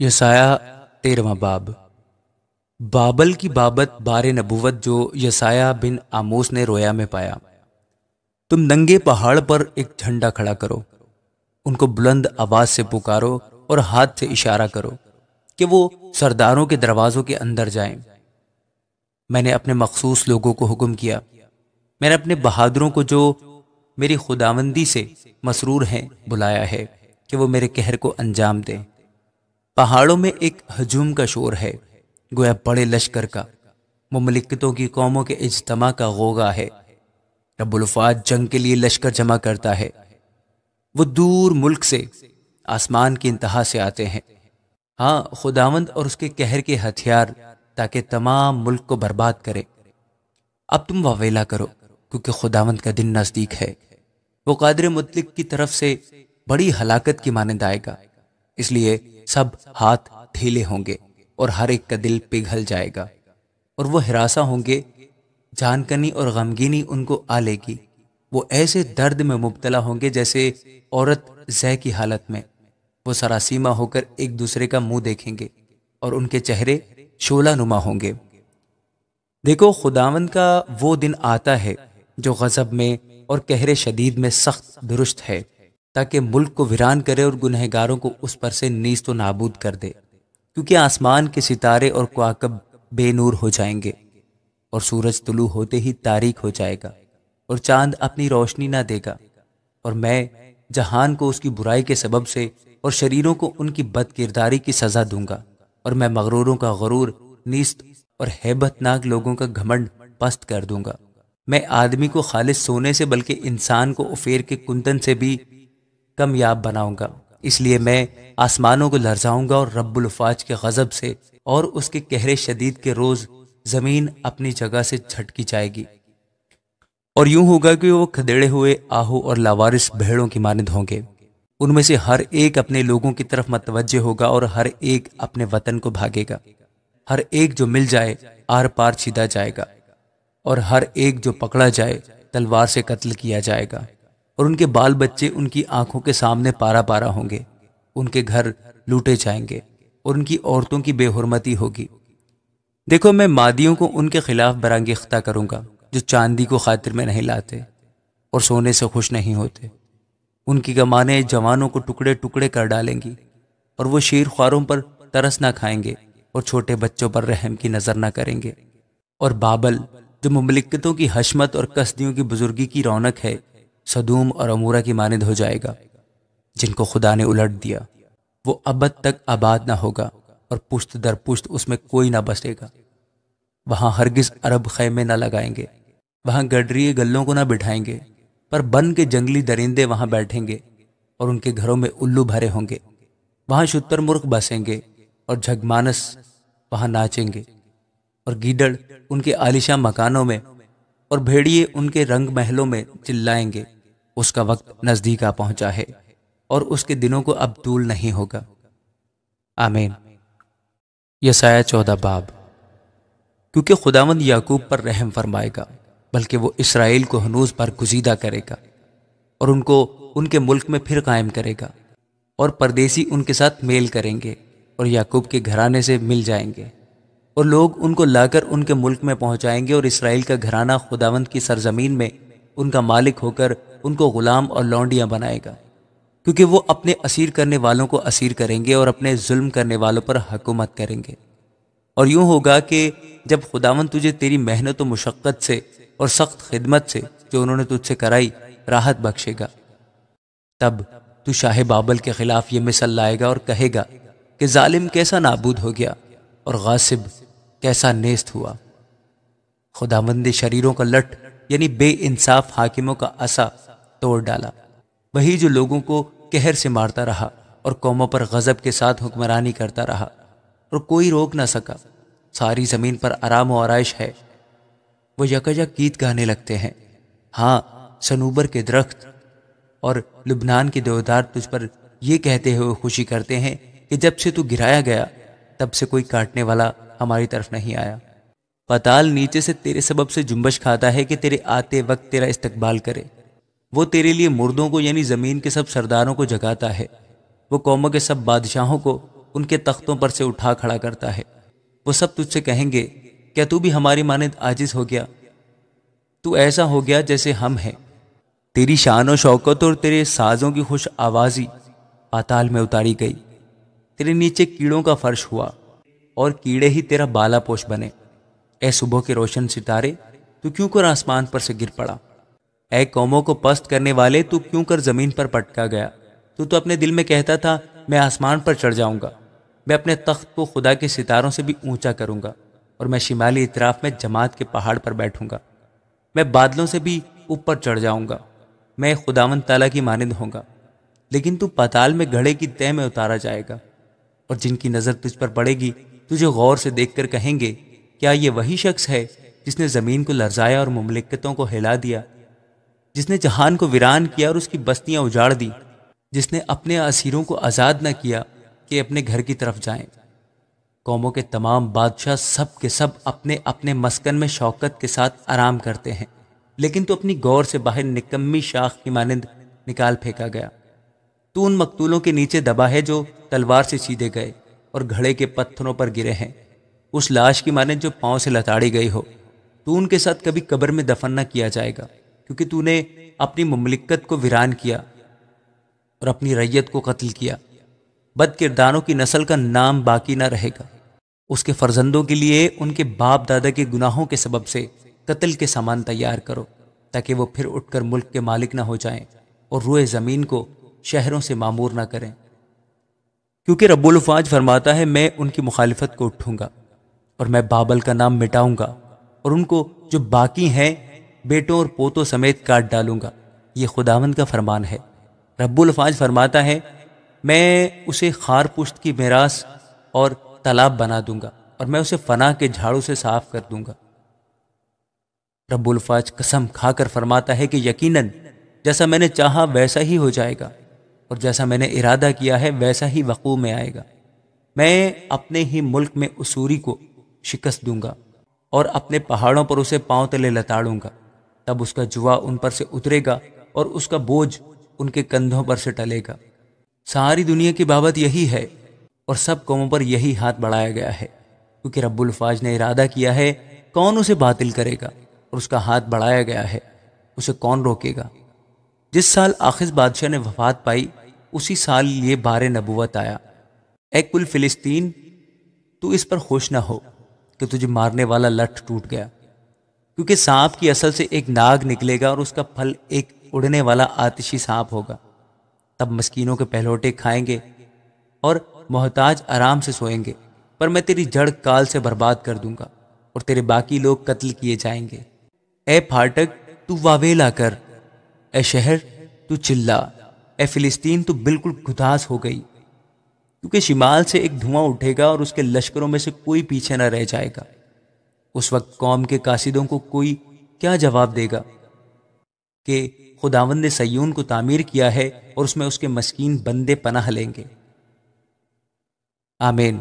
یسایہ 13واں باب۔ بابل کی بابت بار نبوت جو یسایہ بن آموس نے رویا میں پایا۔ تم ننگے پہاڑ پر ایک جھنڈا کھڑا کرو، ان کو بلند آواز سے پکارو اور ہاتھ سے اشارہ کرو کہ وہ سرداروں کے دروازوں کے اندر جائیں۔ میں نے اپنے مخصوص لوگوں کو حکم کیا، میں نے اپنے بہادروں کو جو میری خداوندی سے مسرور ہیں بلایا ہے کہ وہ میرے قہر کو انجام دیں۔ پہاڑوں میں ایک ہجوم کا شور ہے، گویا بڑے لشکر کا، مملکتوں کی قوموں کے اجتماع کا غوغا ہے۔ رب الافواج جنگ کے لیے لشکر جمع کرتا ہے، وہ دور ملک سے، آسمان کی انتہا سے آتے ہیں۔ ہاں، خداوند اور اس کے قہر کے ہتھیار، تاکہ تمام ملک کو برباد کرے۔ اب تم واویلا کرو، کیونکہ خداوند کا دن نزدیک ہے، وہ قادر مطلق کی طرف سے بڑی ہلاکت کی مانند آئے گا۔ اس لیے سب ہاتھ ڈھیلے ہوں گے اور ہر ایک کا دل پگھل جائے گا، اور وہ ہراساں ہوں گے، جان کنی اور غمگینی ان کو آ لے گی۔ وہ ایسے درد میں مبتلا ہوں گے جیسے عورت زہ کی حالت میں۔ وہ سراسیمہ ہو کر ایک دوسرے کا منہ دیکھیں گے اور ان کے چہرے شعلہ نما ہوں گے۔ دیکھو، خداوند کا وہ دن آتا ہے جو غضب میں اور قہر شدید میں سخت درست ہے، تاکہ ملک کو ویران کرے اور گنہگاروں کو اس پر سے نیست و نابود کر دے۔ کیونکہ آسمان کے ستارے اور کواکب بے نور ہو جائیں گے، اور سورج طلوع ہوتے ہی تاریک ہو جائے گا، اور چاند اپنی روشنی نہ دے گا۔ اور میں جہان کو اس کی برائی کے سبب سے اور شریروں کو ان کی بد کرداری کی سزا دوں گا، اور میں مغروروں کا غرور نیست اور ہیبت ناک لوگوں کا گھمنڈ پست کر دوں گا۔ میں آدمی کو خالص سونے سے بلکہ انسان کو اوفیر کے کندن سے بھی کمیاب بناؤں گا۔ اس لیے میں آسمانوں کو لرزاؤں گا، اور رب الافواج کے غضب سے اور اس کے قہر شدید کے روز زمین اپنی جگہ سے جھٹکی جائے گی۔ اور یوں ہوگا کہ وہ کھدیڑے ہوئے آہو اور لاوارث بھیڑوں کی مانند ہوں گے۔ ان میں سے ہر ایک اپنے لوگوں کی طرف متوجہ ہوگا، اور ہر ایک اپنے وطن کو بھاگے گا۔ ہر ایک جو مل جائے آر پار چھیدا جائے گا، اور ہر ایک جو پکڑا جائے تلوار سے قتل کیا جائے گا۔ اور ان کے بال بچے ان کی آنکھوں کے سامنے پارا پارا ہوں گے، ان کے گھر لوٹے جائیں گے، اور ان کی عورتوں کی بے حرمتی ہوگی۔ دیکھو، میں مادیوں کو ان کے خلاف برانگیختہ کروں گا، جو چاندی کو خاطر میں نہیں لاتے اور سونے سے خوش نہیں ہوتے۔ ان کی کمانیں جوانوں کو ٹکڑے ٹکڑے کر ڈالیں گی، اور وہ شیر خواروں پر ترس نہ کھائیں گے اور چھوٹے بچوں پر رحم کی نظر نہ کریں گے۔ اور بابل، جو مملکتوں کی حشمت اور کسدیوں کی بزرگی کی رونق ہے، سدوم اور عمورہ کی مانند ہو جائے گا، جن کو خدا نے الٹ دیا۔ وہ ابد تک آباد نہ ہوگا، اور پشت در پشت اس میں کوئی نہ بسے گا۔ وہاں ہرگز عرب خیمے نہ لگائیں گے، وہاں گڈریے گلوں کو نہ بٹھائیں گے، پر بن کے جنگلی درندے وہاں بیٹھیں گے، اور ان کے گھروں میں الو بھرے ہوں گے۔ وہاں شتر مرغ بسیں گے، اور جھگمانس وہاں ناچیں گے، اور گیدڑ ان کے عالیشاں مکانوں میں، اور بھیڑیے ان کے رنگ محلوں میں چلائیں گے۔ اس کا وقت نزدیک آ پہنچا ہے، اور اس کے دنوں کو اب طول نہیں ہوگا۔ آمین۔ یسایہ 14 باب۔ کیونکہ خداوند یعقوب پر رحم فرمائے گا، بلکہ وہ اسرائیل کو ہنوز برگزیدہ کرے گا، اور ان کو ان کے ملک میں پھر قائم کرے گا۔ اور پردیسی ان کے ساتھ میل کریں گے، اور یعقوب کے گھرانے سے مل جائیں گے، اور لوگ ان کو لا کر ان کے ملک میں پہنچائیں گے، اور اسرائیل کا گھرانہ خداوند کی سرزمین میں ان کا مالک ہو کر ان کو غلام اور لونڈیاں بنائے گا۔ کیونکہ وہ اپنے اسیر کرنے والوں کو اسیر کریں گے، اور اپنے ظلم کرنے والوں پر حکومت کریں گے۔ اور یوں ہوگا کہ جب خداوند تجھے تیری محنت و مشقت سے اور سخت خدمت سے جو انہوں نے تجھ سے کرائی راحت بخشے گا، تب تو شاہ بابل کے خلاف یہ مثل لائے گا اور کہے گا کہ ظالم کیسا نابود ہو گیا، اور غاصب کیسا نیست ہوا۔ خداوند نے شریروں کا لٹ، یعنی بے انصاف حاکموں کا عصا توڑ ڈالا، وہی جو لوگوں کو قہر سے مارتا رہا اور قوموں پر غضب کے ساتھ حکمرانی کرتا رہا، اور کوئی روک نہ سکا۔ ساری زمین پر آرام و آرائش ہے، وہ یکجک گیت گانے لگتے ہیں۔ ہاں، صنوبر کے درخت اور لبنان کے دیودار تجھ پر یہ کہتے ہوئے خوشی کرتے ہیں کہ جب سے تو گرایا گیا تب سے کوئی کاٹنے والا ہماری طرف نہیں آیا۔ پتال نیچے سے تیرے سبب سے جنبش کھاتا ہے کہ تیرے آتے وقت تیرا استقبال کرے۔ وہ تیرے لیے مردوں کو، یعنی زمین کے سب سرداروں کو جگاتا ہے۔ وہ قوموں کے سب بادشاہوں کو ان کے تختوں پر سے اٹھا کھڑا کرتا ہے۔ وہ سب تجھ سے کہیں گے، کیا تو بھی ہماری مانند عاجز ہو گیا؟ تو ایسا ہو گیا جیسے ہم ہیں۔ تیری شان و شوکت اور تیرے سازوں کی خوش آوازی پاتال میں اتاری گئی۔ تیرے نیچے کیڑوں کا فرش ہوا اور کیڑے ہی تیرا بالا پوش بنے۔ اے صبح کے روشن ستارے، تو کیوں کر آسمان پر سے گر پڑا؟ اے قوموں کو پست کرنے والے، تو کیوں کر زمین پر پٹکا گیا؟ تو اپنے دل میں کہتا تھا، میں آسمان پر چڑھ جاؤں گا، میں اپنے تخت کو خدا کے ستاروں سے بھی اونچا کروں گا، اور میں شمالی اطراف میں جماعت کے پہاڑ پر بیٹھوں گا، میں بادلوں سے بھی اوپر چڑھ جاؤں گا، میں خداوند تعالیٰ کی مانند ہوں گا۔ لیکن تو پاتال میں گھڑے کی تہ میں اتارا جائے گا، اور جن کی نظر تجھ پر پڑے گی تجھے غور سے دیکھ کر کہیں گے، کیا یہ وہی شخص ہے جس نے زمین کو لرزایا اور مملکتوں کو ہلا دیا، جس نے جہان کو ویران کیا اور اس کی بستیاں اجاڑ دی، جس نے اپنے اسیروں کو آزاد نہ کیا کہ اپنے گھر کی طرف جائیں؟ قوموں کے تمام بادشاہ سب کے سب اپنے اپنے مسکن میں شوکت کے ساتھ آرام کرتے ہیں، لیکن تو اپنی غور سے باہر نکمی شاخ کی مانند نکال پھینکا گیا۔ تو ان مقتولوں کے نیچے دبا ہے جو تلوار سے سیدھے گئے اور گھڑے کے پتھروں پر گرے ہیں، اس لاش کی مانند جو پاؤں سے لتاڑی گئی ہو۔ تو ان کے ساتھ کبھی قبر میں دفن نہ کیا جائے گا، کیونکہ تو نے اپنی مملکت کو ویران کیا اور اپنی ریت کو قتل کیا۔ بد کرداروں کی نسل کا نام باقی نہ رہے گا۔ اس کے فرزندوں کے لیے ان کے باپ دادا کے گناہوں کے سبب سے قتل کے سامان تیار کرو، تاکہ وہ پھر اٹھ کر ملک کے مالک نہ ہو جائیں اور روئے زمین کو شہروں سے معمور نہ کریں۔ کیونکہ رب الفاظ فرماتا ہے، میں ان کی مخالفت کو اٹھوں گا اور میں بابل کا نام مٹاؤں گا، اور ان کو جو باقی ہیں بیٹوں اور پوتوں سمیت کاٹ ڈالوں گا۔ یہ خداوند کا فرمان ہے۔ رب الفاظ فرماتا ہے، میں اسے خار پشت کی میراث اور تالاب بنا دوں گا، اور میں اسے فنا کے جھاڑو سے صاف کر دوں گا۔ رب الفاظ قسم کھا کر فرماتا ہے کہ یقیناً جیسا میں نے چاہا ویسا ہی ہو جائے گا، اور جیسا میں نے ارادہ کیا ہے ویسا ہی وقوع میں آئے گا۔ میں اپنے ہی ملک میں اسوری کو شکست دوں گا اور اپنے پہاڑوں پر اسے پاؤں تلے لتاڑوں گا۔ تب اس کا جوا ان پر سے اترے گا اور اس کا بوجھ ان کے کندھوں پر سے ٹلے گا۔ ساری دنیا کی بابت یہی ہے، اور سب قوموں پر یہی ہاتھ بڑھایا گیا ہے، کیونکہ رب الفاظ نے ارادہ کیا ہے، کون اسے باطل کرے گا؟ اور اس کا ہاتھ بڑھایا گیا ہے، اسے کون روکے گا؟ جس سال آخذ بادشاہ نے وفات پائی، اسی سال یہ بار نبوت آیا۔ اے کل فلسطین، تو اس پر خوش نہ ہو کہ تجھے مارنے والا لٹھ ٹوٹ گیا، کیونکہ سانپ کی اصل سے ایک ناگ نکلے گا، اور اس کا پھل ایک اڑنے والا آتشی سانپ ہوگا۔ تب مسکینوں کے پہلوٹے کھائیں گے اور محتاج آرام سے سوئیں گے، پر میں تیری جڑ کال سے برباد کر دوں گا، اور تیرے باقی لوگ قتل کیے جائیں گے۔ اے پھاٹک، تو واویلا کر، اے شہر تو چلا، اے فلسطین تو بالکل گداز ہو گئی، کیونکہ شمال سے ایک دھواں اٹھے گا اور اس کے لشکروں میں سے کوئی پیچھے نہ رہ جائے گا۔ اس وقت قوم کے قاصدوں کو کوئی کیا جواب دے گا کہ خداوند نے سیون کو تعمیر کیا ہے اور اس میں اس کے مسکین بندے پناہ لیں گے۔ آمین۔